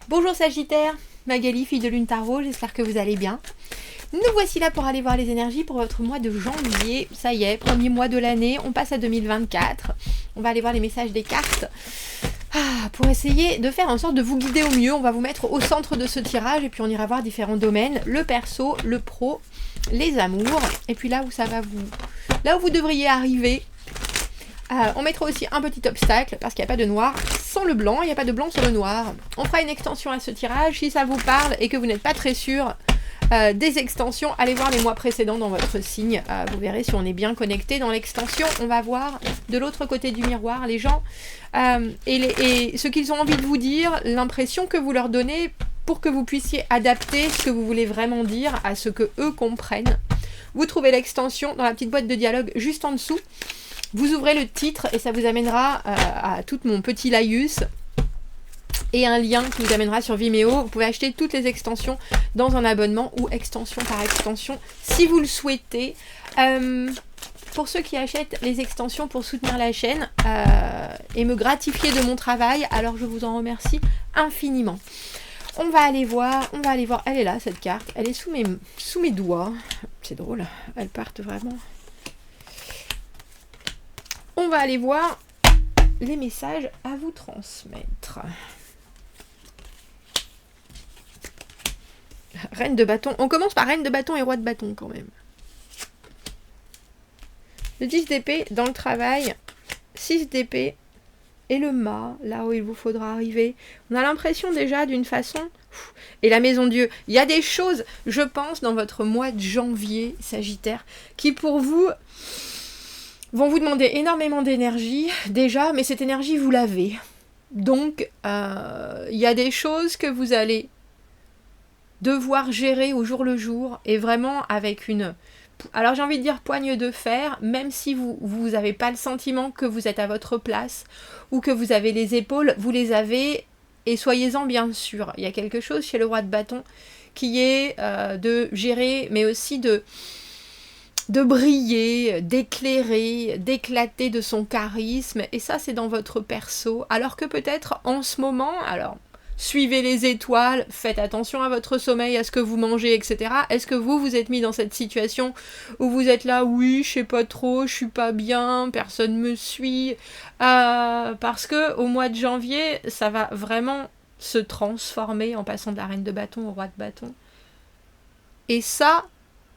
Bonjour Sagittaire, Magali, fille de Lune Tarot, j'espère que vous allez bien. Nous voici là pour aller voir les énergies pour votre mois de janvier. Ça y est, premier mois de l'année, on passe à 2024. On va aller voir les messages des cartes. Pour essayer de faire en sorte de vous guider au mieux, on va vous mettre au centre de ce tirage et puis on ira voir différents domaines, le perso, le pro, les amours, et puis là où ça va vous... Là où vous devriez arriver. On mettra aussi un petit obstacle parce qu'il n'y a pas de noir sans le blanc, il n'y a pas de blanc sans le noir. On fera une extension à ce tirage. Si ça vous parle et que vous n'êtes pas très sûr des extensions, allez voir les mois précédents dans votre signe. Vous verrez si on est bien connecté dans l'extension. On va voir de l'autre côté du miroir les gens et ce qu'ils ont envie de vous dire, l'impression que vous leur donnez pour que vous puissiez adapter ce que vous voulez vraiment dire à ce que eux comprennent. Vous trouvez l'extension dans la petite boîte de dialogue juste en dessous. Vous ouvrez le titre et ça vous amènera à tout mon petit laïus et un lien qui vous amènera sur Vimeo. Vous pouvez acheter toutes les extensions dans un abonnement ou extension par extension si vous le souhaitez. Pour ceux qui achètent les extensions pour soutenir la chaîne et me gratifier de mon travail, alors je vous en remercie infiniment. On va aller voir, elle est là cette carte, elle est sous mes doigts. C'est drôle, elles partent vraiment... On va aller voir les messages à vous transmettre. Reine de bâton. On commence par reine de bâton et roi de bâton quand même. Le 10 d'épée dans le travail. 6 d'épée. Et le mât, là où il vous faudra arriver. On a l'impression déjà d'une façon... Et la maison Dieu. Il y a des choses, je pense, dans votre mois de janvier, Sagittaire, qui pour vous... vont vous demander énormément d'énergie, déjà, mais cette énergie, vous l'avez. Donc, il y a des choses que vous allez devoir gérer au jour le jour, et vraiment avec une... Alors, j'ai envie de dire poigne de fer, même si vous n'avez pas le sentiment que vous êtes à votre place, ou que vous avez les épaules, vous les avez, et soyez-en bien sûr. Il y a quelque chose chez le roi de bâton qui est de gérer, mais aussi de briller, d'éclairer, d'éclater de son charisme, et ça c'est dans votre perso, alors que peut-être en ce moment, alors suivez les étoiles, faites attention à votre sommeil, à ce que vous mangez, etc. Est-ce que vous êtes mis dans cette situation où vous êtes là, oui, je sais pas trop, je suis pas bien, personne me suit, parce que au mois de janvier, ça va vraiment se transformer en passant de la reine de bâton au roi de bâton. Et ça,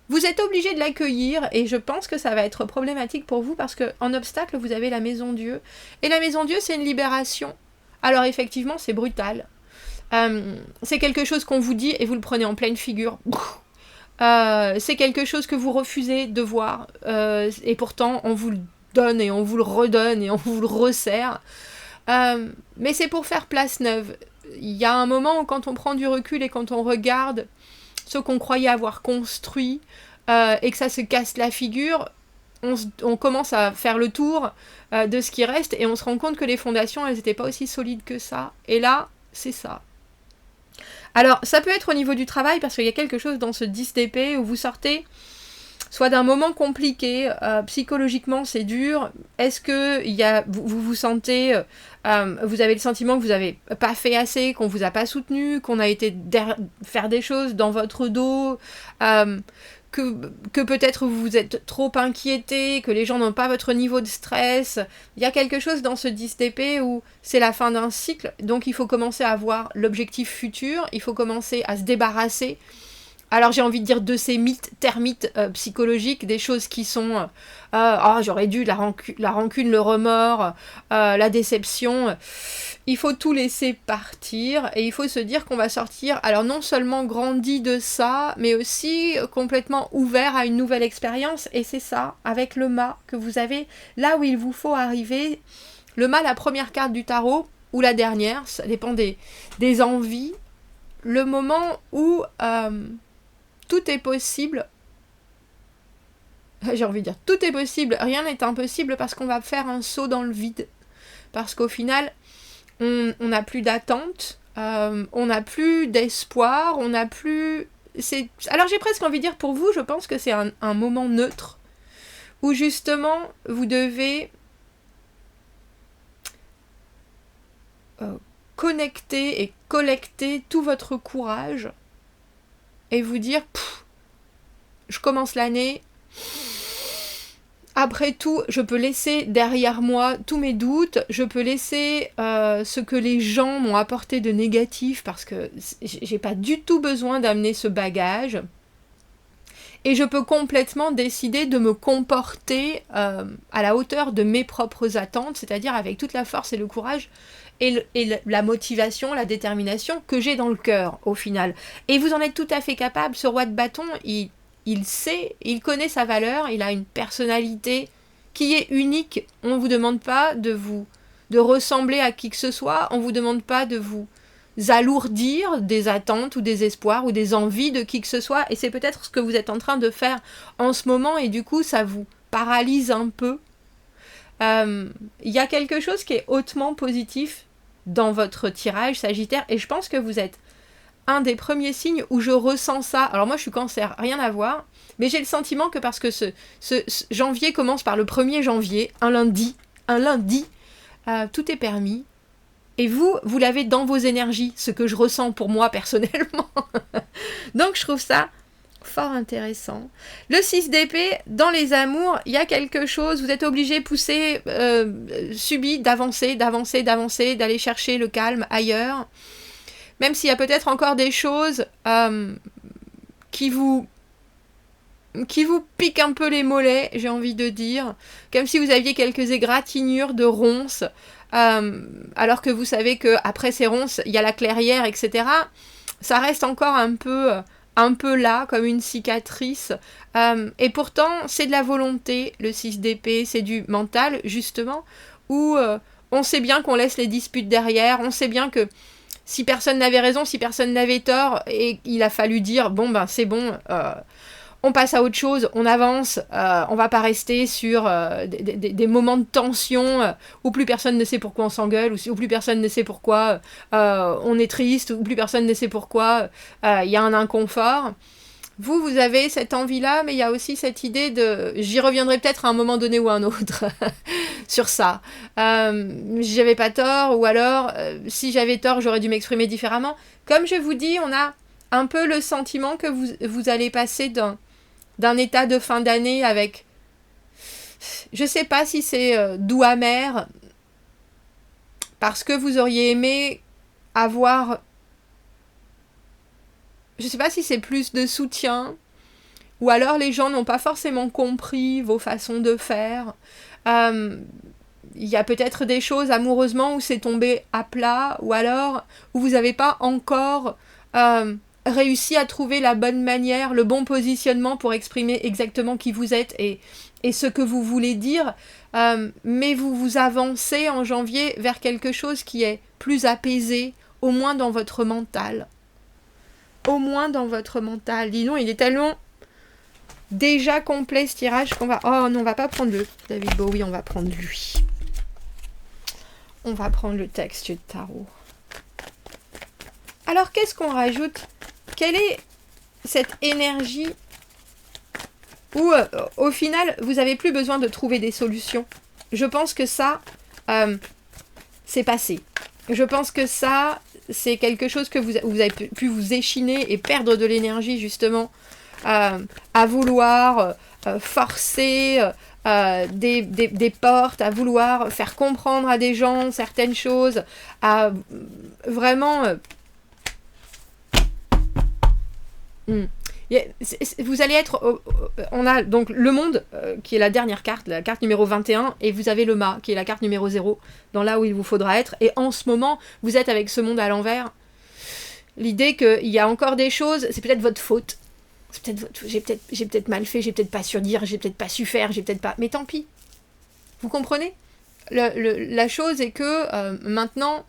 vous êtes obligé de l'accueillir et je pense que ça va être problématique pour vous parce qu'en obstacle, vous avez la maison Dieu. Et la maison Dieu, c'est une libération. Alors effectivement, c'est brutal. C'est quelque chose qu'on vous dit et vous le prenez en pleine figure. C'est quelque chose que vous refusez de voir. Et pourtant, on vous le donne et on vous le redonne et on vous le resserre. Mais c'est pour faire place neuve. Il y a un moment où quand on prend du recul et quand on regarde ce qu'on croyait avoir construit et que ça se casse la figure, on commence à faire le tour de ce qui reste et on se rend compte que les fondations, elles n'étaient pas aussi solides que ça. Et là, c'est ça. Alors, ça peut être au niveau du travail parce qu'il y a quelque chose dans ce 10 d'épée où vous sortez soit d'un moment compliqué, psychologiquement c'est dur, est-ce que vous vous sentez, vous avez le sentiment que vous n'avez pas fait assez, qu'on ne vous a pas soutenu, qu'on a été faire des choses dans votre dos, que peut-être vous vous êtes trop inquiété, que les gens n'ont pas votre niveau de stress. Il y a quelque chose dans ce 10 d'épée où c'est la fin d'un cycle, donc il faut commencer à voir l'objectif futur, il faut commencer à se débarrasser. Alors j'ai envie de dire de ces mythes, termites psychologiques, des choses qui sont j'aurais dû, la rancune, le remords, la déception. Il faut tout laisser partir et il faut se dire qu'on va sortir, alors non seulement grandi de ça, mais aussi complètement ouvert à une nouvelle expérience. Et c'est ça, avec le mât, que vous avez là où il vous faut arriver. Le mât, la première carte du tarot, ou la dernière, ça dépend des envies. Le moment où... tout est possible. J'ai envie de dire, tout est possible, rien n'est impossible parce qu'on va faire un saut dans le vide. Parce qu'au final, on n'a plus d'attente, on n'a plus d'espoir, on n'a plus... Alors j'ai presque envie de dire, pour vous, je pense que c'est un moment neutre, où justement, vous devez connecter et collecter tout votre courage et vous dire, je commence l'année, après tout, je peux laisser derrière moi tous mes doutes, je peux laisser ce que les gens m'ont apporté de négatif parce que j'ai pas du tout besoin d'amener ce bagage. Et je peux complètement décider de me comporter à la hauteur de mes propres attentes, c'est-à-dire avec toute la force et le courage et la motivation, la détermination que j'ai dans le cœur au final. Et vous en êtes tout à fait capable. Ce roi de bâton, il sait, il connaît sa valeur, il a une personnalité qui est unique. On ne vous demande pas de ressembler à qui que ce soit, on ne vous demande pas de vous alourdir des attentes ou des espoirs ou des envies de qui que ce soit, et c'est peut-être ce que vous êtes en train de faire en ce moment, et du coup ça vous paralyse un peu. Y a quelque chose qui est hautement positif dans votre tirage Sagittaire, et je pense que vous êtes un des premiers signes où je ressens ça. Alors moi je suis Cancer, rien à voir, mais j'ai le sentiment que parce que ce janvier commence par le 1er janvier, un lundi, tout est permis. Et vous l'avez dans vos énergies, ce que je ressens pour moi personnellement. Donc je trouve ça fort intéressant. Le 6 d'épée, dans les amours, il y a quelque chose, vous êtes obligé, poussé, subi, d'avancer, d'aller chercher le calme ailleurs. Même s'il y a peut-être encore des choses qui vous piquent un peu les mollets, j'ai envie de dire. Comme si vous aviez quelques égratignures de ronces. Alors que vous savez qu'après ces ronces, il y a la clairière, etc. Ça reste encore un peu là, comme une cicatrice. Et pourtant, c'est de la volonté, le 6 d'épée, c'est du mental, justement, où on sait bien qu'on laisse les disputes derrière, on sait bien que si personne n'avait raison, si personne n'avait tort, et il a fallu dire, c'est bon, on passe à autre chose, on avance, on va pas rester sur des moments de tension où plus personne ne sait pourquoi on s'engueule, où plus personne ne sait pourquoi on est triste, où plus personne ne sait pourquoi il y a un inconfort. Vous avez cette envie-là, mais il y a aussi cette idée de... J'y reviendrai peut-être à un moment donné ou à un autre sur ça. J'avais pas tort, ou alors, si j'avais tort, j'aurais dû m'exprimer différemment. Comme je vous dis, on a un peu le sentiment que vous allez passer d'un état de fin d'année avec, je sais pas si c'est doux amer, parce que vous auriez aimé avoir, je sais pas si c'est plus de soutien, ou alors les gens n'ont pas forcément compris vos façons de faire. Il y a peut-être des choses amoureusement où c'est tombé à plat, ou alors où vous n'avez pas encore réussi à trouver la bonne manière, le bon positionnement pour exprimer exactement qui vous êtes et ce que vous voulez dire, mais vous avancez en janvier vers quelque chose qui est plus apaisé, au moins dans votre mental. Au moins dans votre mental. Dis donc, il est tellement déjà complet ce tirage qu'on va... Oh non, on va pas prendre le David Bowie, on va prendre lui. On va prendre le texte de tarot. Alors, qu'est-ce qu'on rajoute ? Quelle est cette énergie où, au final, vous n'avez plus besoin de trouver des solutions ? Je pense que ça, c'est passé. Je pense que ça, c'est quelque chose que vous avez pu vous échiner et perdre de l'énergie, justement, à vouloir forcer des portes, à vouloir faire comprendre à des gens certaines choses, à vraiment... Vous allez être... on a donc le monde, qui est la dernière carte, la carte numéro 21, et vous avez le mât, qui est la carte numéro 0, dans là où il vous faudra être. Et en ce moment, vous êtes avec ce monde à l'envers. L'idée qu'il y a encore des choses, c'est peut-être votre faute. C'est peut-être j'ai peut-être mal fait, j'ai peut-être pas su dire, j'ai peut-être pas su faire, j'ai peut-être pas... Mais tant pis. Vous comprenez ? La chose est que maintenant...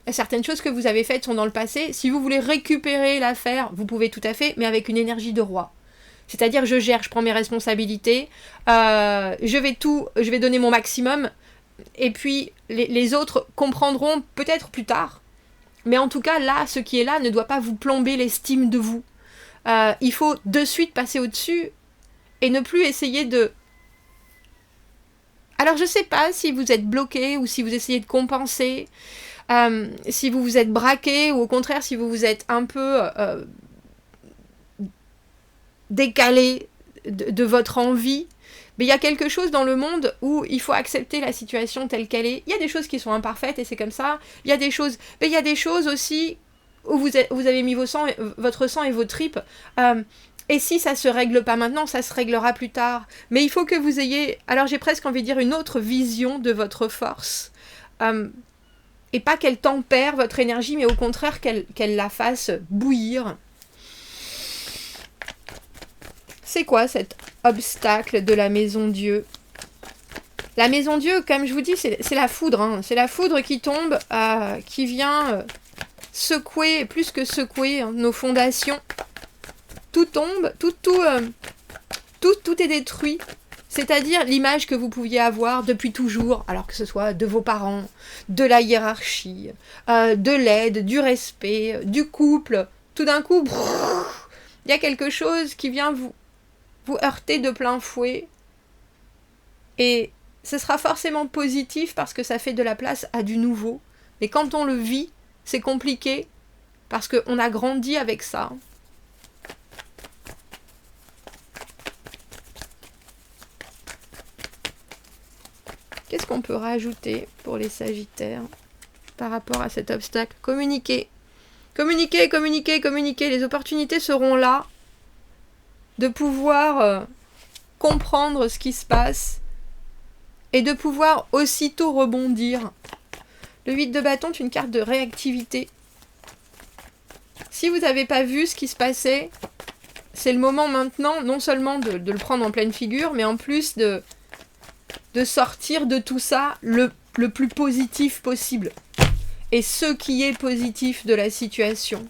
Certaines choses que vous avez faites sont dans le passé. Si vous voulez récupérer l'affaire, vous pouvez tout à fait, mais avec une énergie de roi. C'est-à-dire, je gère, je prends mes responsabilités, je vais donner mon maximum, et puis les autres comprendront peut-être plus tard. Mais en tout cas, là, ce qui est là ne doit pas vous plomber l'estime de vous. Il faut de suite passer au-dessus et ne plus essayer de... Alors, je sais pas si vous êtes bloqué ou si vous essayez de compenser. si vous vous êtes braqué, ou au contraire, si vous vous êtes un peu décalé de votre envie, mais il y a quelque chose dans le monde où il faut accepter la situation telle qu'elle est. Il y a des choses qui sont imparfaites et c'est comme ça. Il y a des choses, mais il y a des choses aussi où vous avez mis votre sang et vos tripes. Et si ça se règle pas maintenant, ça se réglera plus tard. Mais il faut que vous ayez, alors j'ai presque envie de dire, une autre vision de votre force. Et pas qu'elle tempère votre énergie, mais au contraire qu'elle la fasse bouillir. C'est quoi cet obstacle de la maison Dieu? La maison Dieu, comme je vous dis, c'est la foudre. Hein. C'est la foudre qui tombe, qui vient secouer, plus que secouer, hein, nos fondations. Tout tombe, tout est détruit. C'est-à-dire l'image que vous pouviez avoir depuis toujours, alors que ce soit de vos parents, de la hiérarchie, de l'aide, du respect, du couple. Tout d'un coup, il y a quelque chose qui vient vous heurter de plein fouet. Et ce sera forcément positif parce que ça fait de la place à du nouveau. Mais quand on le vit, c'est compliqué parce qu'on a grandi avec ça. Qu'est-ce qu'on peut rajouter pour les Sagittaires par rapport à cet obstacle? Communiquer. Communiquer, communiquer, communiquer. Les opportunités seront là de pouvoir comprendre ce qui se passe et de pouvoir aussitôt rebondir. Le 8 de bâton est une carte de réactivité. Si vous n'avez pas vu ce qui se passait, c'est le moment maintenant non seulement de le prendre en pleine figure, mais en plus de sortir de tout ça le plus positif possible. Et ce qui est positif de la situation.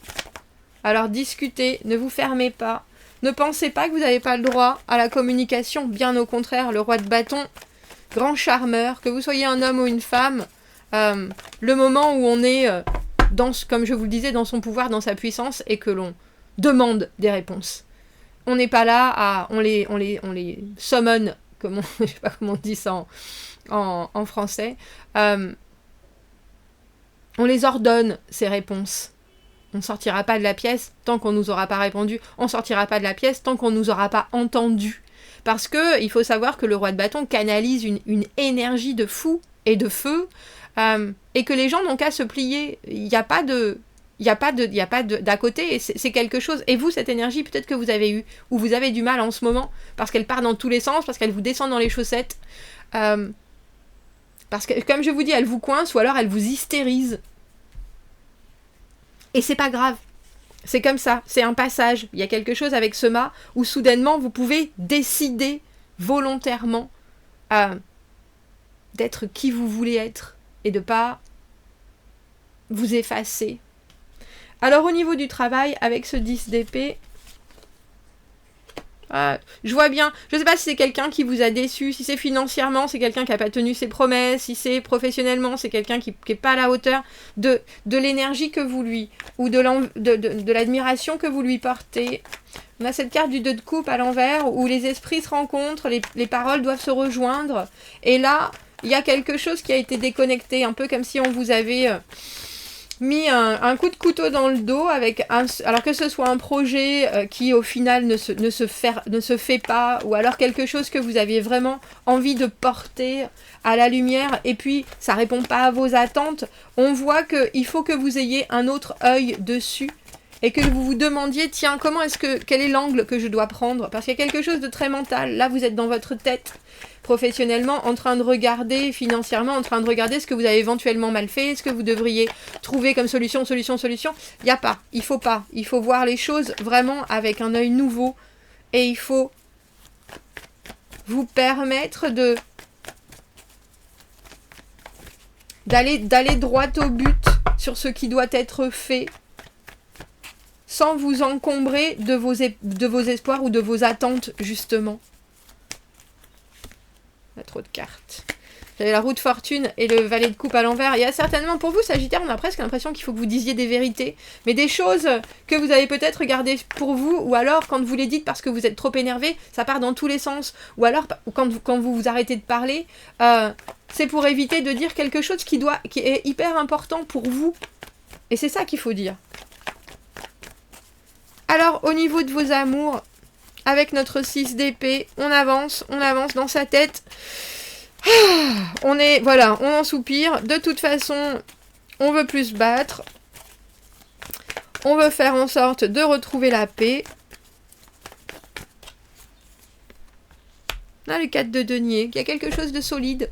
Alors discutez, ne vous fermez pas. Ne pensez pas que vous n'avez pas le droit à la communication. Bien au contraire, le roi de bâton, grand charmeur, que vous soyez un homme ou une femme, le moment où on est, comme je vous le disais, dans son pouvoir, dans sa puissance, et que l'on demande des réponses. On n'est pas là on les summon, je sais pas comment on dit ça en français. On les ordonne, ces réponses. On ne sortira pas de la pièce tant qu'on ne nous aura pas répondu. On ne sortira pas de la pièce tant qu'on ne nous aura pas entendu. Parce que il faut savoir que le roi de bâton canalise une énergie de fou et de feu, et que les gens n'ont qu'à se plier. Il n'y a pas d'à côté, et c'est quelque chose. Et vous, cette énergie, peut-être que vous avez eu, ou vous avez du mal en ce moment, parce qu'elle part dans tous les sens, parce qu'elle vous descend dans les chaussettes, parce que, comme je vous dis, elle vous coince, ou alors elle vous hystérise. Et c'est pas grave. C'est comme ça, c'est un passage. Il y a quelque chose avec ce mât où soudainement vous pouvez décider volontairement d'être qui vous voulez être et de pas vous effacer. Alors au niveau du travail, avec ce 10 d'épée, je vois bien, je ne sais pas si c'est quelqu'un qui vous a déçu, si c'est financièrement, c'est quelqu'un qui n'a pas tenu ses promesses, si c'est professionnellement, c'est quelqu'un qui n'est pas à la hauteur de l'énergie que vous lui, ou de l'admiration que vous lui portez. On a cette carte du 2 de coupe à l'envers, où les esprits se rencontrent, les paroles doivent se rejoindre, et là, il y a quelque chose qui a été déconnecté, un peu comme si on vous avait mis un coup de couteau dans le dos, alors que ce soit un projet qui au final ne se fait pas, ou alors quelque chose que vous aviez vraiment envie de porter à la lumière, et puis ça répond pas à vos attentes. On voit qu'il faut que vous ayez un autre œil dessus, et que vous vous demandiez, tiens, quel est l'angle que je dois prendre? Parce qu'il y a quelque chose de très mental. Là, vous êtes dans votre tête, professionnellement, en train de regarder, financièrement, en train de regarder ce que vous avez éventuellement mal fait, ce que vous devriez trouver comme solution. Il n'y a pas, il faut pas. Il faut voir les choses vraiment avec un œil nouveau, et il faut vous permettre d'aller droit au but sur ce qui doit être fait, sans vous encombrer de vos espoirs ou de vos attentes, justement. Pas trop de cartes. Vous avez la roue de fortune et le valet de coupe à l'envers. Il y a certainement, pour vous, Sagittaire, on a presque l'impression qu'il faut que vous disiez des vérités, mais des choses que vous avez peut-être gardées pour vous, ou alors quand vous les dites parce que vous êtes trop énervé, ça part dans tous les sens, ou alors quand vous vous arrêtez de parler, c'est pour éviter de dire quelque chose qui est hyper important pour vous. Et c'est ça qu'il faut dire. Alors, au niveau de vos amours, avec notre 6 d'épée, on avance dans sa tête. On en soupire. De toute façon, on veut plus se battre. On veut faire en sorte de retrouver la paix. Là, le 4 de denier. Il y a quelque chose de solide.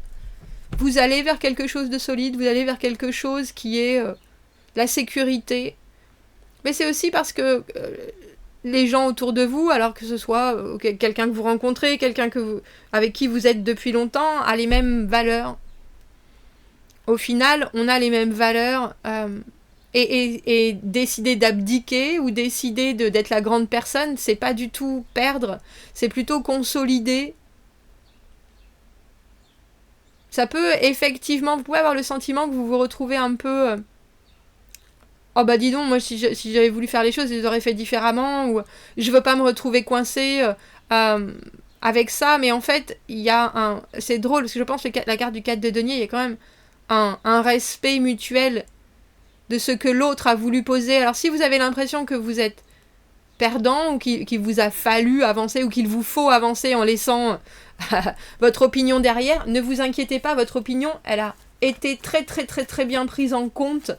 Vous allez vers quelque chose de solide. Vous allez vers quelque chose qui est la sécurité. Mais c'est aussi parce que les gens autour de vous, alors que ce soit quelqu'un que vous rencontrez, quelqu'un avec qui vous êtes depuis longtemps, a les mêmes valeurs. Au final, on a les mêmes valeurs. Et décider d'abdiquer ou décider d'être la grande personne, c'est pas du tout perdre, c'est plutôt consolider. Ça peut effectivement, vous pouvez avoir le sentiment que vous vous retrouvez un peu... oh bah dis donc, moi si j'avais voulu faire les choses, je les aurais fait différemment, ou je veux pas me retrouver coincée avec ça, mais en fait, il y a c'est drôle, parce que je pense que la carte du 4 de denier, il y a quand même un respect mutuel de ce que l'autre a voulu poser. Alors si vous avez l'impression que vous êtes perdant, ou qu'il vous a fallu avancer, ou qu'il vous faut avancer en laissant votre opinion derrière, ne vous inquiétez pas, votre opinion, elle a été très très très très bien prise en compte,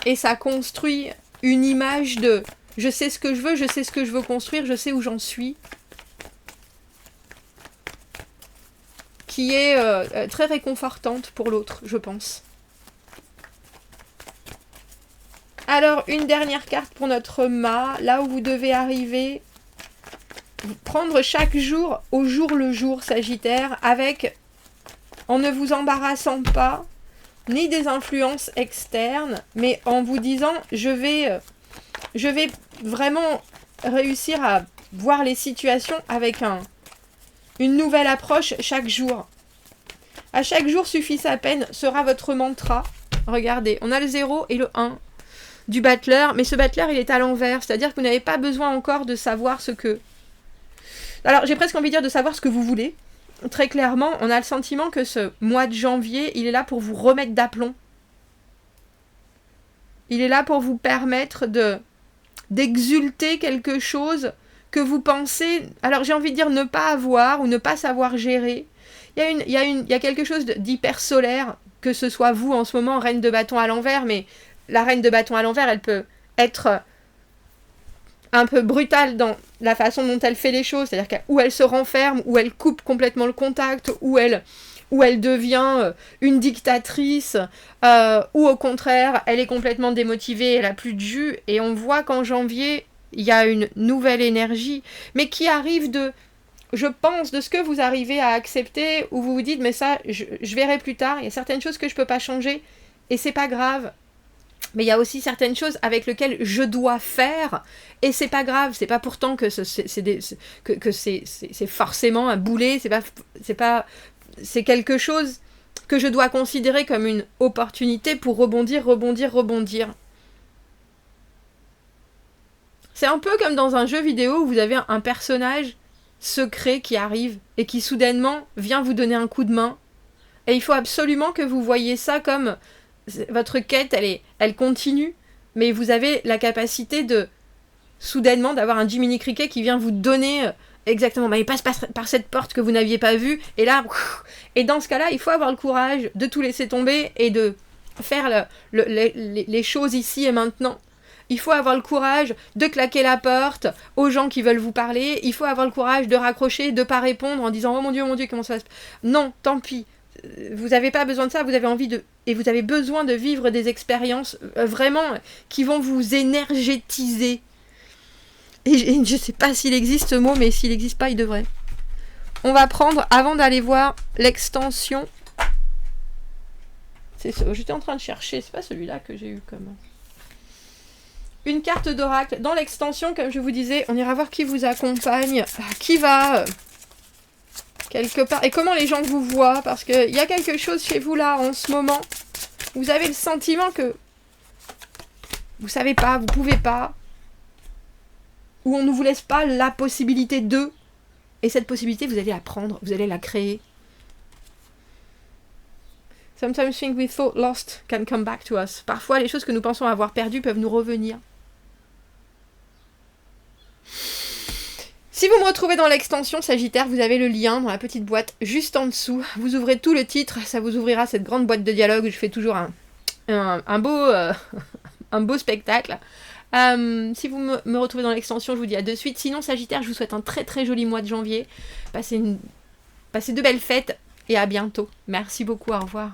et ça construit une image de je sais ce que je veux, je sais ce que je veux construire, je sais où j'en suis, qui est très réconfortante pour l'autre, je pense. Alors, une dernière carte pour notre mât, là où vous devez arriver, prendre chaque jour au jour le jour, Sagittaire, en ne vous embarrassant pas, ni des influences externes, mais en vous disant, je vais vraiment réussir à voir les situations avec une nouvelle approche chaque jour. À chaque jour suffit sa peine, sera votre mantra. Regardez, on a le 0 et le 1 du battleur, mais ce battleur, il est à l'envers, c'est-à-dire que vous n'avez pas besoin encore de savoir ce que... Alors, j'ai presque envie de dire de savoir ce que vous voulez. Très clairement, on a le sentiment que ce mois de janvier, il est là pour vous remettre d'aplomb. Il est là pour vous permettre d'exulter quelque chose que vous pensez... Alors, j'ai envie de dire ne pas avoir ou ne pas savoir gérer. Il y a quelque chose d'hyper solaire, que ce soit vous en ce moment, reine de bâton à l'envers, mais la reine de bâton à l'envers, elle peut être un peu brutale dans la façon dont elle fait les choses, c'est-à-dire où elle se renferme, où elle coupe complètement le contact, où elle devient une dictatrice, ou au contraire, elle est complètement démotivée, elle a plus de jus, et on voit qu'en janvier, il y a une nouvelle énergie, mais qui arrive je pense, de ce que vous arrivez à accepter, où vous vous dites, mais ça, je verrai plus tard, il y a certaines choses que je peux pas changer, et c'est pas grave. Mais il y a aussi certaines choses avec lesquelles je dois faire, et c'est pas grave, c'est pas pourtant que c'est forcément un boulet, c'est quelque chose que je dois considérer comme une opportunité pour rebondir. C'est un peu comme dans un jeu vidéo où vous avez un personnage secret qui arrive et qui soudainement vient vous donner un coup de main, et il faut absolument que vous voyiez ça comme... Votre quête, elle continue, mais vous avez la capacité soudainement d'avoir un Jiminy Cricket qui vient vous donner exactement, il passe par cette porte que vous n'aviez pas vue, et là, et dans ce cas-là, il faut avoir le courage de tout laisser tomber et de faire les choses ici et maintenant. Il faut avoir le courage de claquer la porte aux gens qui veulent vous parler, il faut avoir le courage de raccrocher, de pas répondre en disant « Oh mon Dieu, comment ça se passe ?» Non, tant pis. Vous n'avez pas besoin de ça, vous avez envie et vous avez besoin de vivre des expériences vraiment qui vont vous énergétiser. Et je ne sais pas s'il existe ce mot, mais s'il n'existe pas, il devrait. On va prendre, avant d'aller voir l'extension... J'étais en train de chercher, c'est pas celui-là que j'ai eu comme... Une carte d'oracle. Dans l'extension, comme je vous disais, on ira voir qui vous accompagne, qui va quelque part. Et comment les gens vous voient, parce qu'il y a quelque chose chez vous là en ce moment. Vous avez le sentiment que vous savez pas, vous pouvez pas, ou on ne vous laisse pas la possibilité de. Et cette possibilité, vous allez la prendre, vous allez la créer. Sometimes things we thought lost can come back to us. Parfois, les choses que nous pensons avoir perdues peuvent nous revenir. Si vous me retrouvez dans l'extension Sagittaire, vous avez le lien dans la petite boîte juste en dessous. Vous ouvrez tout le titre, ça vous ouvrira cette grande boîte de dialogue. Je fais toujours un beau spectacle. Si vous me retrouvez dans l'extension, je vous dis à de suite. Sinon, Sagittaire, je vous souhaite un très très joli mois de janvier. Passez de belles fêtes et à bientôt. Merci beaucoup, au revoir.